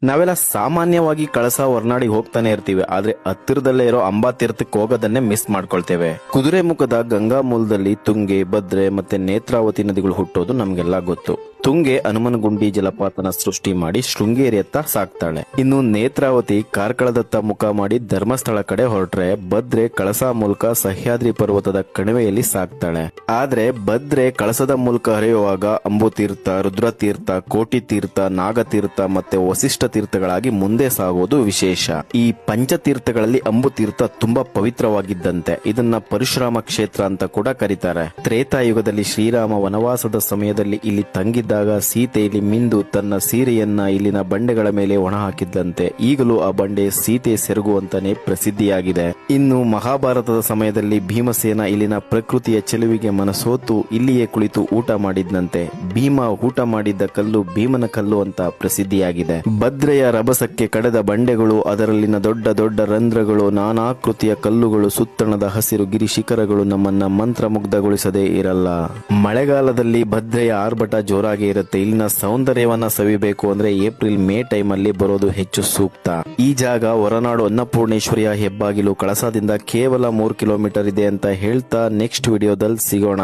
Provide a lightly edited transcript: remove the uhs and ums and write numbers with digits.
ನಾವೆಲ್ಲ ಸಾಮಾನ್ಯವಾಗಿ ಕಳಸ ಹೊರನಾಡಿಗೆ ಹೋಗ್ತಾನೆ ಇರ್ತೀವಿ, ಆದ್ರೆ ಹತ್ತಿರದಲ್ಲೇ ಇರೋ ಅಂಬಾ ತೀರ್ಥಕ್ಕೆ ಹೋಗೋದನ್ನೇ ಮಿಸ್ ಮಾಡ್ಕೊಳ್ತೇವೆ. ಕುದುರೆ ಮುಖದ ಗಂಗಾ ಮೂಲದಲ್ಲಿ ತುಂಗೆ, ಭದ್ರೆ ಮತ್ತೆ ನೇತ್ರಾವತಿ ನದಿಗಳು ಹುಟ್ಟೋದು ನಮ್ಗೆಲ್ಲಾ ಗೊತ್ತು. ತುಂಗೆ ಹನುಮನಗುಂಡಿ ಜಲಪಾತನ ಸೃಷ್ಟಿ ಮಾಡಿ ಶೃಂಗೇರಿಯತ್ತ ಸಾಕ್ತಾಳೆ. ಇನ್ನು ನೇತ್ರಾವತಿ ಕಾರ್ಕಳದತ್ತ ಮುಖ ಮಾಡಿ ಧರ್ಮಸ್ಥಳ ಕಡೆ ಹೊರಟ್ರೆ, ಭದ್ರೆ ಕಳಸ ಮೂಲಕ ಸಹ್ಯಾದ್ರಿ ಪರ್ವತದ ಕಣಿವೆಯಲ್ಲಿ ಸಾಕ್ತಾಳೆ. ಆದ್ರೆ ಭದ್ರೆ ಕಳಸದ ಮೂಲಕ ಹರಿಯುವಾಗ ಅಂಬುತೀರ್ಥ, ರುದ್ರತೀರ್ಥ, ಕೋಟಿ ತೀರ್ಥ, ನಾಗತೀರ್ಥ ಮತ್ತೆ ವಸಿಷ್ಠ ತೀರ್ಥಗಳಾಗಿ ಮುಂದೆ ಸಾಗೋದು ವಿಶೇಷ. ಈ ಪಂಚತೀರ್ಥಗಳಲ್ಲಿ ಅಂಬುತೀರ್ಥ ತುಂಬಾ ಪವಿತ್ರವಾಗಿದ್ದಂತೆ. ಇದನ್ನ ಪರಶುರಾಮ ಕ್ಷೇತ್ರ ಅಂತ ಕೂಡ ಕರೀತಾರೆ. ತ್ರೇತಾಯುಗದಲ್ಲಿ ಶ್ರೀರಾಮ ವನವಾಸದ ಸಮಯದಲ್ಲಿ ಇಲ್ಲಿ ತಂಗಿದ್ದಾಗ ಸೀತೆ ಇಲ್ಲಿ ಮಿಂದು ತನ್ನ ಸೀರೆಯನ್ನ ಇಲ್ಲಿನ ಬಂಡೆಗಳ ಮೇಲೆ ಒಣ ಹಾಕಿದ್ದಂತೆ. ಈಗಲೂ ಆ ಬಂಡೆ ಸೀತೆ ಸೆರಗು ಅಂತಾನೆ ಪ್ರಸಿದ್ಧಿಯಾಗಿದೆ. ಇನ್ನು ಮಹಾಭಾರತದ ಸಮಯದಲ್ಲಿ ಭೀಮಸೇನ ಇಲ್ಲಿನ ಪ್ರಕೃತಿಯ ಚೆಲುವಿಗೆ ಮನಸೋತು ಇಲ್ಲಿಯೇ ಕುಳಿತು ಊಟ ಮಾಡಿದ್ದಂತೆ. ಭೀಮ ಊಟ ಮಾಡಿದ್ದ ಕಲ್ಲು ಭೀಮನ ಕಲ್ಲು ಅಂತ ಪ್ರಸಿದ್ಧಿಯಾಗಿದೆ. ಭದ್ರೆಯ ರಭಸಕ್ಕೆ ಕಡೆದ ಬಂಡೆಗಳು, ಅದರಲ್ಲಿನ ದೊಡ್ಡ ದೊಡ್ಡ ರಂಧ್ರಗಳು, ನಾನಾಕೃತಿಯ ಕಲ್ಲುಗಳು, ಸುತ್ತಣದ ಹಸಿರು ಗಿರಿ ಶಿಖರಗಳು ನಮ್ಮನ್ನ ಮಂತ್ರಮುಗ್ಧಗೊಳಿಸದೇ ಇರಲ್ಲ. ಮಳೆಗಾಲದಲ್ಲಿ ಭದ್ರೆಯ ಆರ್ಭಟ ಜೋರಾಗಿ ಇರುತ್ತೆ. ಇಲ್ಲಿನ ಸೌಂದರ್ಯವನ್ನ ಸವಿಬೇಕು ಅಂದ್ರೆ ಏಪ್ರಿಲ್ ಮೇ ಟೈಮ್ ಅಲ್ಲಿ ಬರೋದು ಹೆಚ್ಚು ಸೂಕ್ತ. ಈ ಜಾಗ ಹೊರನಾಡು ಅನ್ನಪೂರ್ಣೇಶ್ವರಿಯ ಹೆಬ್ಬಾಗಿಲು. ಕಳಸದಿಂದ ಕೇವಲ 3 ಕಿಲೋಮೀಟರ್ ಇದೆ ಅಂತ ಹೇಳ್ತಾ ನೆಕ್ಸ್ಟ್ ವಿಡಿಯೋದಲ್ಲಿ ಸಿಗೋಣ.